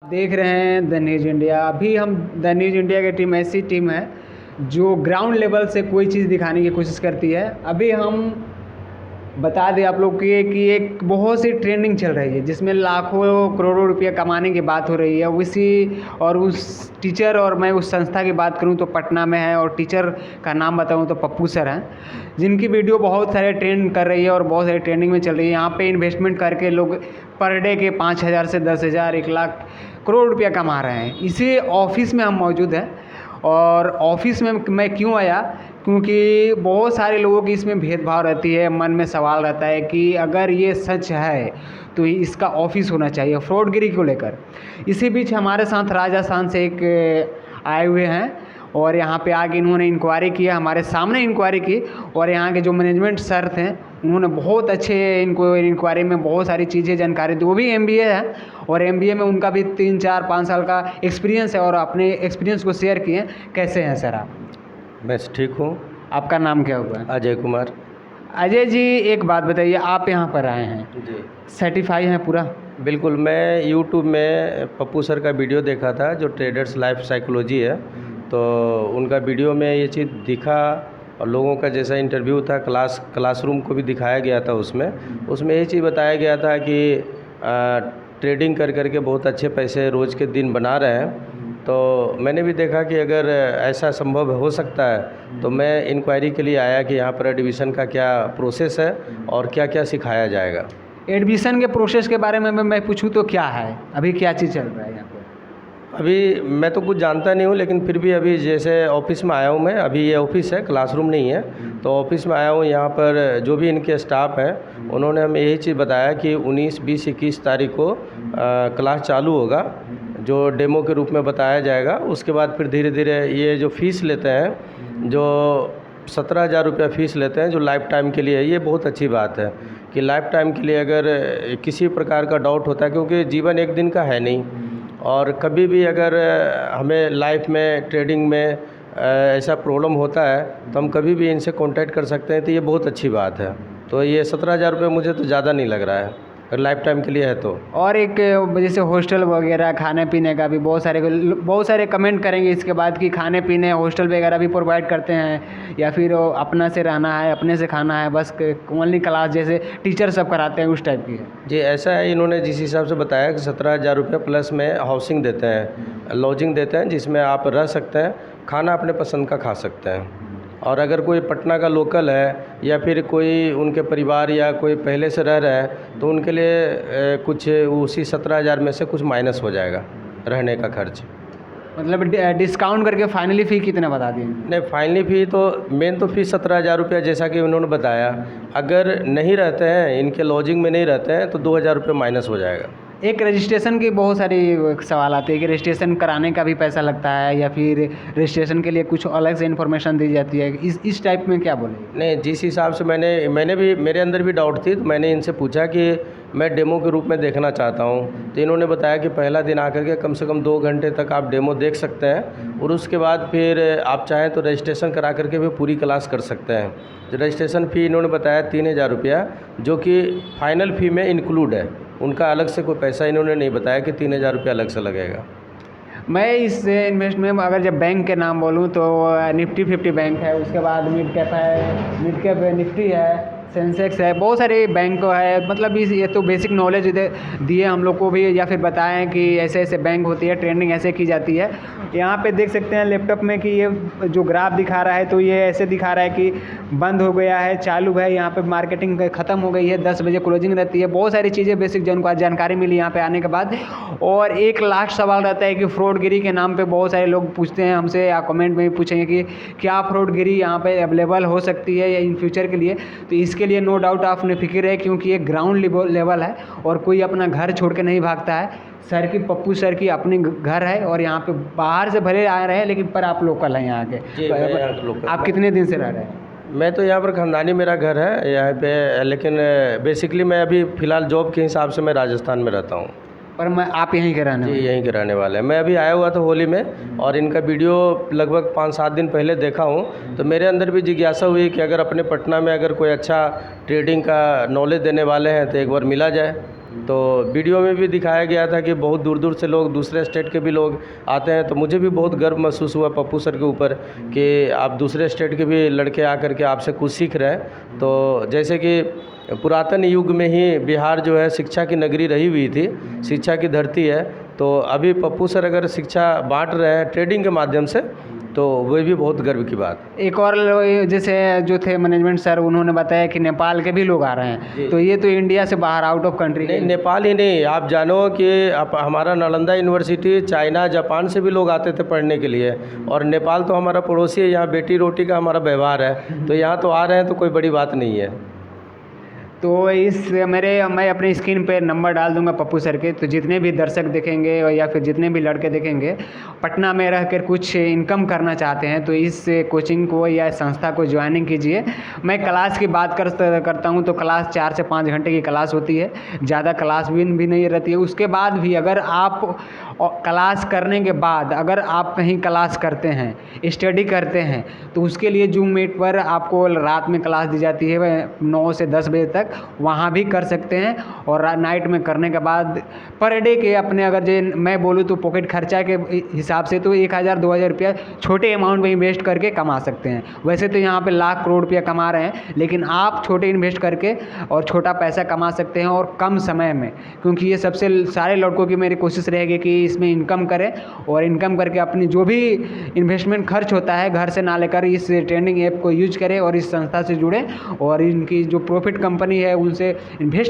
देख रहे हैं द न्यूज़ इंडिया। अभी हम द न्यूज़ इंडिया की टीम ऐसी टीम है जो ग्राउंड लेवल से कोई चीज़ दिखाने की कोशिश करती है। अभी हम बता दें आप लोग कि एक बहुत सी ट्रेंडिंग चल रही है जिसमें लाखों करोड़ों रुपया कमाने की बात हो रही है। उसी और उस टीचर, और मैं उस संस्था की बात करूं तो पटना में है, और टीचर का नाम बताऊं तो पप्पू सर हैं, जिनकी वीडियो बहुत सारे ट्रेंड कर रही है और बहुत सारी ट्रेंडिंग में चल रही है। यहाँ पे इन्वेस्टमेंट करके लोग पर डे के 5,000 से 10,000, 1,00,000 करोड़ रुपया कमा रहे हैं। इसी ऑफिस में हम मौजूद हैं। और ऑफिस में मैं क्यों आया, क्योंकि बहुत सारे लोगों की इसमें भेदभाव रहती है, मन में सवाल रहता है कि अगर ये सच है तो इसका ऑफिस होना चाहिए, फ्रॉडगिरी को लेकर। इसी बीच हमारे साथ राजस्थान से एक आए हुए हैं और यहाँ पे आके इन्होंने इंक्वायरी किया, हमारे सामने इंक्वायरी की। और यहाँ के जो मैनेजमेंट सर थे उन्होंने बहुत अच्छे इनको इंक्वायरी में बहुत सारी चीज़ें जानकारी दी। वो भी MBA है और MBA में उनका भी 3, 4, 5 साल का एक्सपीरियंस है और अपने एक्सपीरियंस को शेयर किए। कैसे हैं सर आप? बस ठीक हूँ। आपका नाम क्या हुआ? अजय कुमार। अजय जी, एक बात बताइए, आप यहाँ पर आए हैं, जी सर्टिफाई हैं पूरा? बिल्कुल। मैं YouTube में पप्पू सर का वीडियो देखा था जो ट्रेडर्स लाइफ साइकोलॉजी है, तो उनका वीडियो में ये चीज़ दिखा और लोगों का जैसा इंटरव्यू था, क्लासरूम को भी दिखाया गया था। उसमें ये चीज़ बताया गया था कि ट्रेडिंग कर करके बहुत अच्छे पैसे रोज़ के दिन बना रहे हैं। तो मैंने भी देखा कि अगर ऐसा संभव हो सकता है तो मैं इंक्वायरी के लिए आया कि यहाँ पर एडमिशन का क्या प्रोसेस है और क्या क्या सिखाया जाएगा। एडमिशन के प्रोसेस के बारे में मैं पूछूँ तो क्या है, अभी क्या चीज़ चल रहा है यहाँ पर? अभी मैं तो कुछ जानता नहीं हूँ, लेकिन फिर भी अभी जैसे ऑफिस में आया हूँ मैं। अभी ये ऑफिस है, क्लासरूम नहीं है, तो ऑफिस में आया हूँ। यहाँ पर जो भी इनके स्टाफ हैं उन्होंने हमें यही चीज़ बताया कि 19, 20, 21 तारीख को क्लास चालू होगा, जो डेमो के रूप में बताया जाएगा। उसके बाद फिर धीरे धीरे ये जो फ़ीस लेते हैं, जो 17,000 रुपया फ़ीस लेते हैं जो लाइफ टाइम के लिए है, ये बहुत अच्छी बात है कि लाइफ टाइम के लिए अगर किसी प्रकार का डाउट होता है, क्योंकि जीवन एक दिन का है नहीं, और कभी भी अगर हमें लाइफ में ट्रेडिंग में ऐसा प्रॉब्लम होता है तो हम कभी भी इनसे कांटेक्ट कर सकते हैं। तो ये बहुत अच्छी बात है। तो ये 17,000 रुपये मुझे तो ज़्यादा नहीं लग रहा है अगर लाइफ टाइम के लिए है तो। और एक जैसे हॉस्टल वगैरह खाने पीने का भी बहुत सारे कमेंट करेंगे इसके बाद कि खाने पीने हॉस्टल वगैरह भी प्रोवाइड करते हैं, या फिर अपना से रहना है, अपने से खाना है, बस ओनली क्लास जैसे टीचर सब कराते हैं उस टाइप की है? जी ऐसा है। इन्होंने जिस हिसाब से बताया कि 17,000 रुपये प्लस में हाउसिंग देते हैं, लॉजिंग देते हैं, जिसमें आप रह सकते हैं, खाना अपने पसंद का खा सकते हैं। और अगर कोई पटना का लोकल है या फिर कोई उनके परिवार या कोई पहले से रह रहे हैं तो उनके लिए कुछ उसी 17,000 में से कुछ माइनस हो जाएगा रहने का खर्च। मतलब डिस्काउंट करके फाइनली फ़ी कितना बता दिए? नहीं, फाइनली फ़ी तो मेन तो फ़ीस 17,000 रुपया जैसा कि उन्होंने बताया। अगर नहीं रहते हैं, इनके लॉजिंग में नहीं रहते हैं, तो 2,000 रुपये माइनस हो जाएगा। एक रजिस्ट्रेशन की बहुत सारी सवाल आते हैं कि रजिस्ट्रेशन कराने का भी पैसा लगता है, या फिर रजिस्ट्रेशन के लिए कुछ अलग से इन्फॉर्मेशन दी जाती है, इस टाइप में क्या बोले? नहीं, जिस हिसाब से मैंने भी, मेरे अंदर भी डाउट थी, तो मैंने इनसे पूछा कि मैं डेमो के रूप में देखना चाहता हूँ। तो इन्होंने बताया कि पहला दिन आकर के कम से कम 2 घंटे तक आप डेमो देख सकते हैं, और उसके बाद फिर आप चाहें तो रजिस्ट्रेशन करा करके भी पूरी क्लास कर सकते हैं। जो रजिस्ट्रेशन फ़ी इन्होंने बताया 3,000 रुपया, जो कि फाइनल फ़ी में इंक्लूड है। उनका अलग से कोई पैसा इन्होंने नहीं बताया कि 3,000 रुपया अलग से लगेगा। मैं इस इन्वेस्टमेंट में अगर जब बैंक के नाम बोलूँ तो निफ्टी 50 बैंक है, उसके बाद मिड कैप है, मिड कैप निफ्टी है, सेंसेक्स है, बहुत सारे बैंक है। मतलब ये तो बेसिक नॉलेज दिए हम लोग को भी, या फिर बताएं कि ऐसे ऐसे बैंक होती है, ट्रेंडिंग ऐसे की जाती है। यहाँ पे देख सकते हैं लैपटॉप में कि ये जो ग्राफ दिखा रहा है तो ये ऐसे दिखा रहा है कि बंद हो गया है, चालू है, यहाँ पे मार्केटिंग ख़त्म हो गई है, 10 बजे क्लोजिंग रहती है। बहुत सारी चीज़ें बेसिक जानकारी मिली यहाँ पे आने के बाद। और एक लास्ट सवाल रहता है कि फ्रॉडगिरी के नाम पे बहुत सारे लोग पूछते हैं हमसे, या कमेंट में भी पूछेंगे कि क्या फ्रॉडगिरी यहाँ पे अवेलेबल हो सकती है या इन फ्यूचर के लिए? तो इसके लिए नो डाउट आप फिक्र है, क्योंकि ये ग्राउंड लेवल है और कोई अपना घर छोड़ के नहीं भागता है। सर की, पप्पू सर की अपनी घर है, और यहाँ पे बाहर से भले आ रहे हैं लेकिन पर आप लोकल हैं यहाँ के। आप कितने दिन से रह रहे हैं? मैं तो यहाँ पर खानदानी मेरा घर है यहाँ पे, लेकिन बेसिकली मैं अभी फ़िलहाल जॉब के हिसाब से मैं राजस्थान में रहता हूँ। पर मैं आप यहीं के रहने? जी, यहीं के रहने वाले हैं। मैं अभी आया हुआ था होली में, और इनका वीडियो लगभग 5-7 दिन पहले देखा हूँ, तो मेरे अंदर भी जिज्ञासा हुई कि अगर अपने पटना में अगर कोई अच्छा ट्रेडिंग का नॉलेज देने वाले हैं तो एक बार मिला जाए। तो वीडियो में भी दिखाया गया था कि बहुत दूर दूर से लोग, दूसरे स्टेट के भी लोग आते हैं। तो मुझे भी बहुत गर्व महसूस हुआ पप्पू सर के ऊपर कि आप दूसरे स्टेट के भी लड़के आकर के आपसे कुछ सीख रहे हैं। तो जैसे कि पुरातन युग में ही बिहार जो है शिक्षा की नगरी रही हुई थी, शिक्षा की धरती है। तो अभी पप्पू सर अगर शिक्षा बांट रहे हैं ट्रेडिंग के माध्यम से, तो वह भी बहुत गर्व की बात। एक और जैसे जो थे मैनेजमेंट सर, उन्होंने बताया कि नेपाल के भी लोग आ रहे हैं, तो ये तो इंडिया से बाहर, आउट ऑफ कंट्री। नहीं, नेपाल ही नहीं, आप जानो कि आप हमारा नालंदा यूनिवर्सिटी चाइना जापान से भी लोग आते थे पढ़ने के लिए। और नेपाल तो हमारा पड़ोसी है, यहाँ बेटी रोटी का हमारा व्यवहार है, तो यहाँ तो आ रहे हैं तो कोई बड़ी बात नहीं है। तो मैं अपनी स्क्रीन पे नंबर डाल दूंगा पप्पू सर के, तो जितने भी दर्शक देखेंगे या फिर जितने भी लड़के देखेंगे पटना में रह कर कुछ इनकम करना चाहते हैं, तो इस कोचिंग को या संस्था को ज्वाइनिंग कीजिए। मैं क्लास की बात करता हूं तो क्लास 4 से 5 घंटे की क्लास होती है, ज़्यादा क्लास भी नहीं रहती है। उसके बाद भी अगर आप क्लास करने के बाद अगर आप कहीं क्लास करते हैं, स्टडी करते हैं, तो उसके लिए जूम मीट पर आपको रात में क्लास दी जाती है 9 से 10 बजे तक, वहाँ भी कर सकते हैं। और नाइट में करने के बाद पर डे के अपने, अगर जे मैं बोलूँ तो पॉकेट खर्चा के हिसाब से तो 1000-2000 रुपया छोटे अमाउंट में इन्वेस्ट करके कमा सकते हैं। वैसे तो यहाँ पे लाख करोड़ रुपया कमा रहे हैं, लेकिन आप छोटे इन्वेस्ट करके और छोटा पैसा कमा सकते हैं और कम समय में। क्योंकि ये सबसे सारे लड़कों की मेरी कोशिश रहेगी कि इसमें इनकम करें, और इनकम करके अपनी जो भी इन्वेस्टमेंट खर्च होता है घर से ना लेकर इस ट्रेंडिंग ऐप को यूज करें और इस संस्था से जुड़ें, और इनकी जो प्रॉफिट कंपनी है उनसे इन्वेस्ट